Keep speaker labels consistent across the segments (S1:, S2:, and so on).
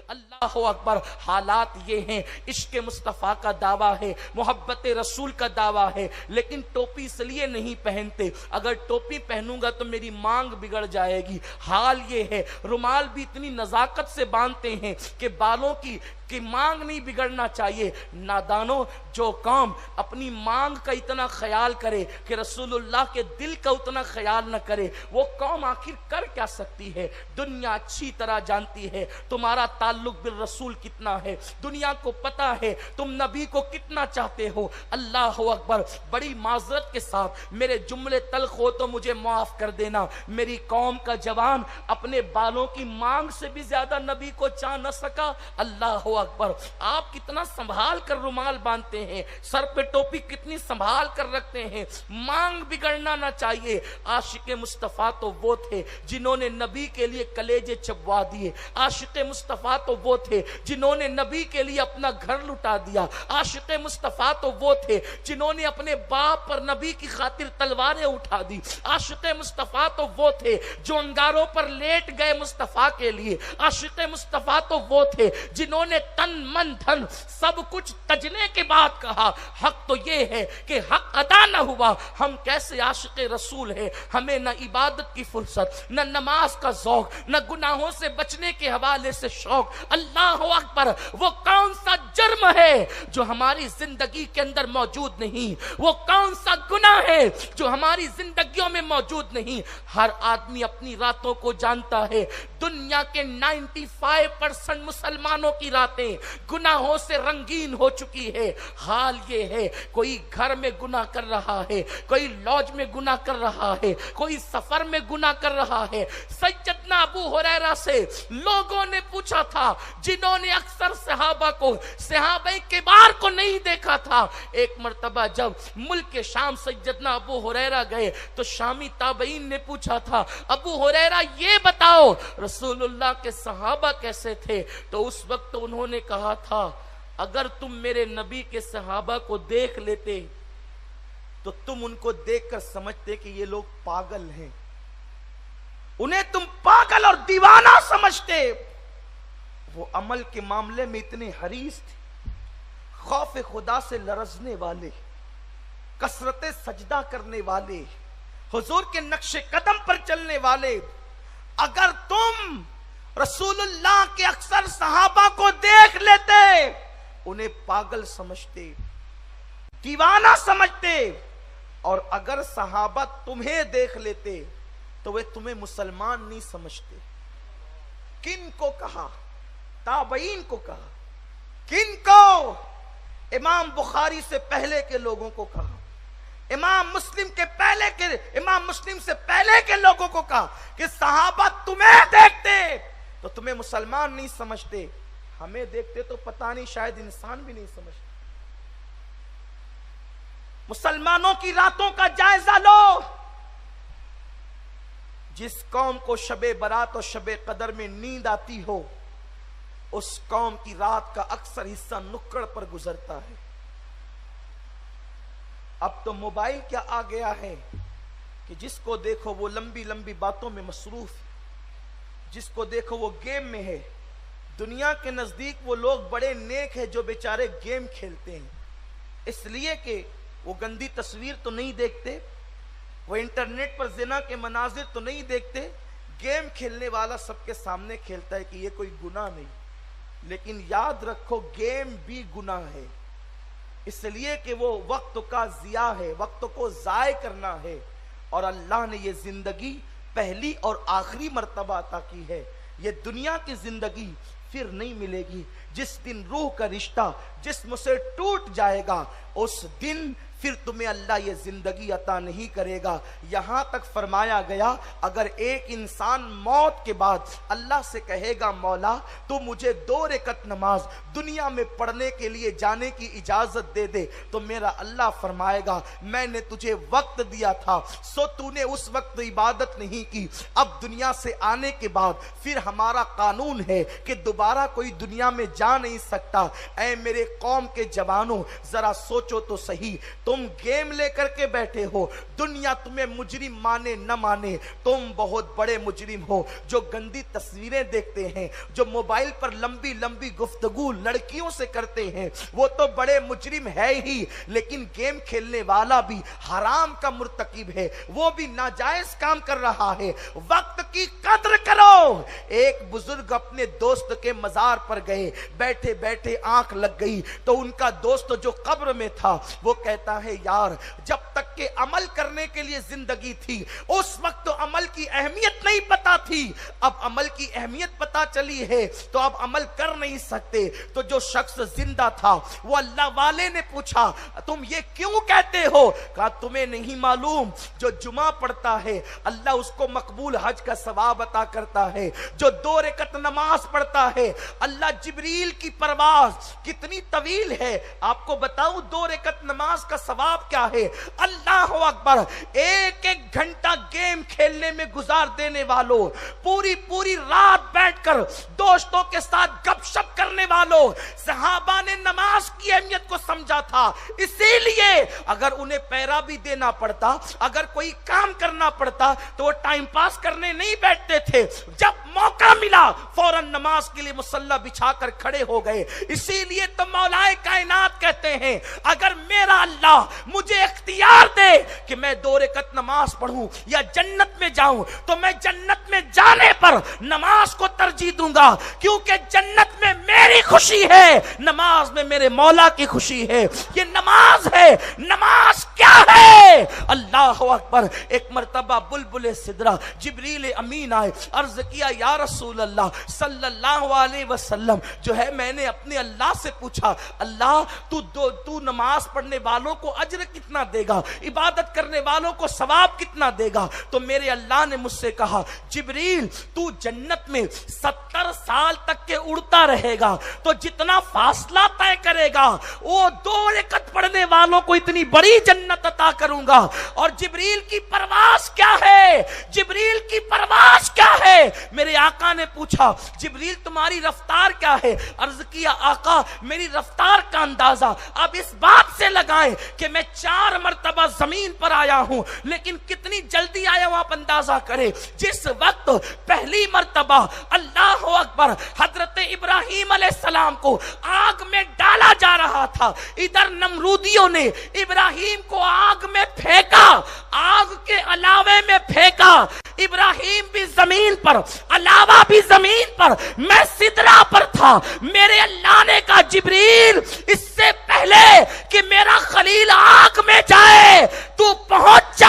S1: اللہ اکبر. حالات یہ ہیں, عشق مصطفیٰ کا دعویٰ ہے, محبت رسول کا دعویٰ ہے, لیکن ٹوپی اس لیے نہیں پہنتے, اگر ٹوپی پہنوں گا تو میری مانگ بگڑ جائے گی. حال یہ ہے, رومال بھی اتنی نزاکت سے باندھتے ہیں کہ بالوں کی مانگ نہیں بگڑنا چاہیے. نادانوں, جو قوم اپنی مانگ کا اتنا خیال کرے کہ رسول اللہ کے دل کا اتنا خیال نہ کرے, وہ قوم آخر کر کیا سکتی ہے؟ دنیا اچھی طرح جانتی ہے تمہارا تعلق بالرسول کتنا ہے, دنیا کو پتا ہے تم نبی کو کتنا چاہتے ہو. اللہ اکبر. بڑی معذرت کے ساتھ میرے جملے تلخ ہو تو مجھے معاف کر دینا. میری قوم کا جوان اپنے بالوں کی مانگ سے بھی زیادہ نبی کو چاہ نہ سکا. اللہ اکبر. آپ کتنا سنبھال کر رومال باندھتے ہیں, سر پہ ٹوپی کتنی سنبھال کر رکھتے ہیں, مانگ بگڑنا نہ چاہیے. عاشق مصطفیٰ تو وہ تھے جنہوں نے نبی کے لیے کلیجے چبوا دیے. عاشق مصطفیٰ تو وہ تھے جنہوں نے نبی کے لیے اپنا گھر لٹا دیا. عاشق مصطفیٰ تو وہ تھے جنہوں نے اپنے باپ پر نبی کی خاطر تلواریں اٹھا دی. عاشق مصطفیٰ تو وہ تھے جو انگاروں پر لیٹ گئے مصطفیٰ کے لیے. عاشق مصطفیٰ تو وہ تھے جنہوں نے تن من دھن سب کچھ تجنے کے بعد کہا حق تو یہ ہے کہ حق ادا نہ ہوا, ہم کیسے عاشق رسول ہیں, ہمیں نہ عبادت کی فرصت, نہ نماز کا ذوق, نہ گناہوں سے بچنے کے حوالے سے شوق. اللہ اکبر. وہ کون سا جرم ہے جو ہماری زندگی کے اندر موجود نہیں؟ وہ کون سا گناہ ہے جو ہماری زندگیوں میں موجود نہیں؟ ہر آدمی اپنی راتوں کو جانتا ہے. دنیا کے 95% مسلمانوں کی راتیں گناہوں سے رنگین ہو چکی ہے. حال یہ ہے, کوئی گھر میں گناہ کر رہا ہے, کوئی لاج میں گناہ کر رہا ہے, کوئی سفر میں گناہ کر رہا ہے. سیدنا ابو ہریرہ سے لوگوں نے پوچھا تھا جنہوں نے اکثر صحابہ کبار کو نہیں دیکھا تھا. ایک مرتبہ جب ملک شام سیدنا ابو ہریرہ گئے تو شامی تابعین نے پوچھا تھا, ابو ہریرہ یہ بتاؤ رسول اللہ کے صحابہ کیسے تھے؟ تو اس وقت انہوں نے کہا تھا, اگر تم میرے نبی کے صحابہ کو دیکھ لیتے تو تم ان کو دیکھ کر سمجھتے کہ یہ لوگ پاگل ہیں. انہیں تم پاگل اور دیوانہ سمجھتے. وہ عمل کے معاملے میں اتنے حریص تھے, خوف خدا سے لرزنے والے, کثرت سجدہ کرنے والے, حضور کے نقش قدم پر چلنے والے. اگر تم رسول اللہ کے اکثر صحابہ کو دیکھ لیتے انہیں پاگل سمجھتے, دیوانہ سمجھتے, اور اگر صحابہ تمہیں دیکھ لیتے تو وہ تمہیں مسلمان نہیں سمجھتے. کن کو کہا؟ تابعین کو کہا. کن کو؟ امام بخاری سے پہلے کے لوگوں کو کہا, امام مسلم سے پہلے کے لوگوں کو کہا کہ صحابہ تمہیں دیکھتے تو تمہیں مسلمان نہیں سمجھتے, ہمیں دیکھتے تو پتہ نہیں شاید انسان بھی نہیں سمجھتے. مسلمانوں کی راتوں کا جائزہ لو. جس قوم کو شب برات اور شب قدر میں نیند آتی ہو اس قوم کی رات کا اکثر حصہ نکڑ پر گزرتا ہے. اب تو موبائل کیا آ گیا ہے کہ جس کو دیکھو وہ لمبی لمبی باتوں میں مصروف ہے, جس کو دیکھو وہ گیم میں ہے. دنیا کے نزدیک وہ لوگ بڑے نیک ہیں جو بیچارے گیم کھیلتے ہیں, اس لیے کہ وہ گندی تصویر تو نہیں دیکھتے, وہ انٹرنیٹ پر زنا کے مناظر تو نہیں دیکھتے. گیم کھیلنے والا سب کے سامنے کھیلتا ہے کہ یہ کوئی گناہ نہیں, لیکن یاد رکھو گیم بھی گناہ ہے, اس لیے کہ وہ وقت کا ضیاع ہے, وقت کو ضائع کرنا ہے. اور اللہ نے یہ زندگی پہلی اور آخری مرتبہ عطا کی ہے. یہ دنیا کی زندگی پھر نہیں ملے گی. جس دن روح کا رشتہ جسم سے ٹوٹ جائے گا اس دن پھر تمہیں اللہ یہ زندگی عطا نہیں کرے گا. یہاں تک فرمایا گیا اگر ایک انسان موت کے بعد اللہ سے کہے گا مولا تو مجھے 2 رکعت نماز دنیا میں پڑھنے کے لیے جانے کی اجازت دے دے, تو میرا اللہ فرمائے گا میں نے تجھے وقت دیا تھا سو تو نے اس وقت عبادت نہیں کی. اب دنیا سے آنے کے بعد پھر ہمارا قانون ہے کہ دوبارہ کوئی دنیا میں جا نہیں سکتا. اے میرے قوم کے جوانوں ذرا سوچو تو صحیح, تم گیم لے کر کے بیٹھے ہو, دنیا تمہیں مجرم مانے نہ مانے, تم بہت بڑے مجرم ہو. جو گندی تصویریں دیکھتے ہیں, جو موبائل پر لمبی لمبی گفتگو لڑکیوں سے کرتے ہیں, وہ تو بڑے مجرم ہے ہی, لیکن گیم کھیلنے والا بھی حرام کا مرتکب ہے, وہ بھی ناجائز کام کر رہا ہے. وقت کی قدر کرو. ایک بزرگ اپنے دوست کے مزار پر گئے, بیٹھے بیٹھے آنکھ لگ گئی تو ان کا دوست جو قبر میں تھا وہ کہتا ہے, یار جب تک کہ عمل کرنے کے لیے زندگی تھی اس وقت تو عمل کی اہمیت نہیں پتا تھی, اب عمل کی اہمیت پتا چلی ہے تو اب عمل کر نہیں سکتے. تو جو شخص زندہ تھا وہ اللہ والے نے پوچھا, تم یہ کیوں کہتے ہو؟ کہا تمہیں نہیں معلوم, جو جمعہ پڑھتا ہے اللہ اس کو مقبول حج کا ثواب عطا کرتا ہے, جو 2 رکعت نماز پڑھتا ہے اللہ جبریل کی پرواز کتنی طویل ہے آپ کو بتاؤں, 2 رکعت نماز کا ثواب کیا ہے. اللہ اکبر. ایک ایک گھنٹہ گیم کھیلنے میں گزار دینے والوں, پوری پوری رات بیٹھ کر دوستوں کے ساتھ گپ شپ کرنے والوں, صحابہ نے نماز کی اہمیت کو سمجھا تھا, اسی لیے اگر انہیں پیرا بھی دینا پڑتا, اگر کوئی کام کرنا پڑتا تو وہ ٹائم پاس کرنے نہیں بیٹھتے تھے, جب موقع ملا فوراً نماز کے لیے مصلی بچھا کر کھڑے ہو گئے. اسی لیے تو مولا کائنات کہتے ہیں, اگر میرا اللہ مجھے اختیار دے کہ میں 2 رکعت نماز پڑھوں یا جنت میں جاؤں تو میں جنت میں جانے پر نماز کو ترجیح دوں گا, کیونکہ جنت میں میری خوشی ہے, نماز میں میرے مولا کی خوشی ہے. یہ نماز ہے. نماز کیا ہے؟ اللہ اکبر. ایک مرتبہ بلبل سدرہ جبریل امین آئے, عرض کیا یا رسول اللہ صلی اللہ علیہ وسلم, جو ہے میں نے اپنے اللہ سے پوچھا, اللہ تو نماز پڑھنے والوں کو اجر کتنا دے گا, عبادت کرنے والوں کو ثواب کتنا دے گا؟ تو میرے اللہ نے مجھ سے کہا, جبریل تو جنت میں 70 سال تک کے اڑتا رہے گا, تو جتنا فاصلہ طے کرے گا وہ 2 رکعت پڑھنے والوں کو اتنی بڑی جنت عطا کروں گا. اور جبریل کی پرواز کیا ہے؟ جبریل کی پرواز کیا ہے؟ میرے آقا نے پوچھا, جبریل تمہاری رفتار کیا ہے؟ عرض کیا آقا میری رفتار کا اندازہ اب اس بات سے لگائیں کہ میں 4 مرتبہ زمین پر آیا ہوں, لیکن کتنی جلدی آیا ہوں آپ اندازہ کریں. جس وقت پہلی مرتبہ اللہ اکبر حضرت ابراہیم علیہ السلام کو آگ میں ڈالا جا رہا تھا, ادھر نمرودیوں نے ابراہیم کو آگ میں پھینکا, آگ کے علاوے میں پھینکا, ابراہیم بھی زمین پر, علاوہ بھی زمین پر, میں سدرہ پر تھا. میرے اللہ نے کہا جبریل اس سے پہلے کہ میرا خلیل آگ میں جائے تو پہنچ جا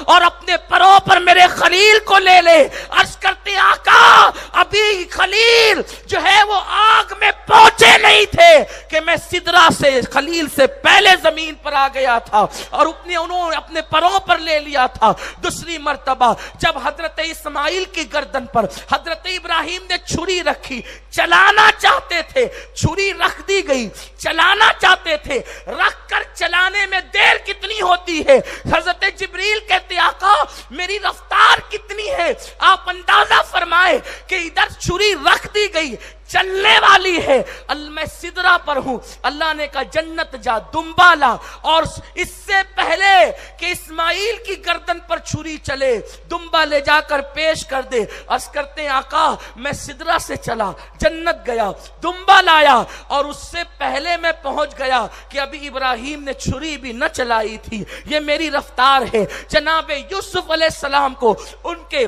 S1: اور اپنے پروں پر میرے خلیل کو لے لے. عرض کرتے آقا ابھی خلیل جو ہے وہ آگ میں پہنچے نہیں تھے کہ میں سدرہ سے خلیل سے پہلے زمین پر آ گیا تھا اور انہوں نے اپنے پروں پر لے لیا تھا. دوسری مرتبہ جب حضرت اسماعیل کی گردن پر حضرت ابراہیم نے چھری رکھی, چلانا چاہتے تھے, چھری رکھ دی گئی, چلانا چاہتے تھے, رکھ کر چلانے میں دیر کتنی ہوتی ہے؟ حضرت جبریل کہتے آقا میری رفتار کتنی ہے؟ آپ اندازہ فرمائے کہ ادھر چھری رکھ دی گئی, چلنے والی ہے, میں سدرہ پر ہوں. اللہ نے کہا جنت جا, دمبا لا, اور اس سے پہلے کہ اسماعیل کی گردن پر چھری چلے دمبا لے جا کر پیش کر دے. عرض کرتے ہیں آقا میں سدرہ سے چلا, جنت گیا, دمبا لایا, اور اس سے پہلے میں پہنچ گیا کہ ابھی ابراہیم نے چھری بھی نہ چلائی تھی. یہ میری رفتار ہے. جناب یوسف علیہ السلام کو ان کے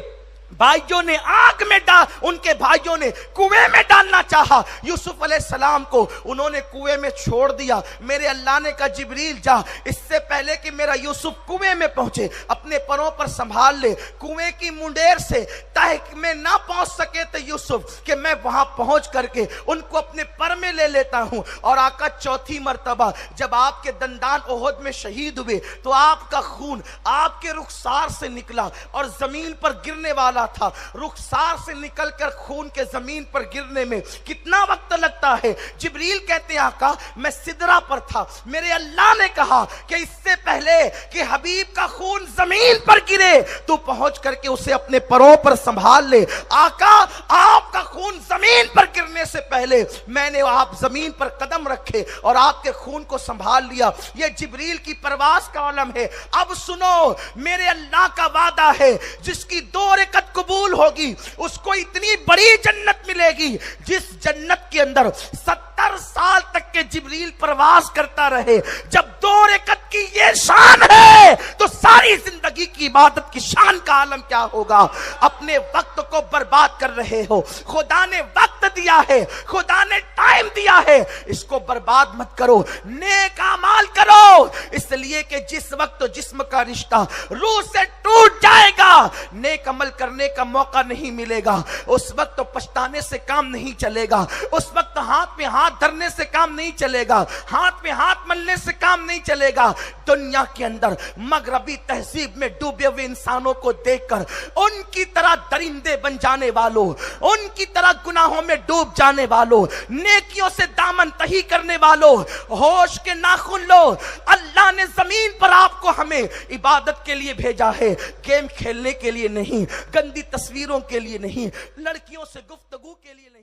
S1: بھائیوں نے آگ میں ان کے بھائیوں نے کنویں میں ڈالنا چاہا, یوسف علیہ السلام کو انہوں نے کنویں میں چھوڑ دیا. میرے اللہ نے کہا جبریل جا, اس سے پہلے کہ میرا یوسف کنویں میں پہنچے اپنے پروں پر سنبھال لے. کنویں کی منڈیر سے تہ میں نہ پہنچ سکے تھے یوسف کہ میں وہاں پہنچ کر کے ان کو اپنے پر میں لے لیتا ہوں. اور آقا چوتھی مرتبہ جب آپ کے دندان احد میں شہید ہوئے تو آپ کا خون آپ کے رخسار سے نکلا اور زمین پر گرنے والا
S2: گیا تھا، رخسار سے نکل کر خون کے زمین پر گرنے میں کتنا وقت لگتا ہے؟ جبریل کہتے ہیں آقا میں سدرہ پر تھا، میرے اللہ نے کہا کہ اس سے پہلے کہ حبیب کا خون زمین پر گرے تو پہنچ کر کے اسے اپنے پروں پر سنبھال لے۔ آقا آپ کا خون زمین پر گرنے سے پہلے میں نے آپ زمین پر قدم رکھے اور آپ کے خون کو سنبھال لیا۔ یہ جبریل کی پرواز کا عالم ہے۔ اب سنو، میرے اللہ کا وعدہ ہے جس کی 2 رکعت قبول ہوگی اس کو اتنی بڑی جنت ملے گی جس جنت کے اندر 70 سال تک کے جبریل پرواز کرتا رہے۔ جب 2 رکعت کی یہ شان ہے تو ساری زندگی کی عبادت کی شان کا عالم کیا ہوگا؟ اپنے وقت کو برباد کر رہے ہو، خدا نے وقت دیا ہے، خدا نے ٹائم دیا ہے، اس کو برباد مت کرو، نیک اعمال کرو، اس لیے کہ جس وقت جسم کا رشتہ روح سے ٹوٹ جائے گا نیک عمل کرنے کا موقع نہیں ملے گا، اس وقت پچھتانے سے کام نہیں چلے گا، اس وقت ہاتھ میں ہاتھ دھرنے سے کام نہیں چلے گا، ہاتھ میں ہاتھ ملنے سے کام نہیں چلے گا۔ دنیا کے اندر مغربی تہذیب میں ڈوبے ہوئے انسانوں کو دیکھ کر ان کی طرح درندے بن جانے والوں، ان کی طرح گناہوں میں ڈوب جانے والوں، نیکیوں سے دامن تہی کرنے والوں، ہوش کے ناخن لو۔ اللہ نے زمین پر آپ کو ہمیں عبادت کے لیے بھیجا ہے، گیم کھیلنے کے لیے نہیں، گندی تصویروں کے لیے نہیں، لڑکیوں سے گفتگو کے لیے نہیں۔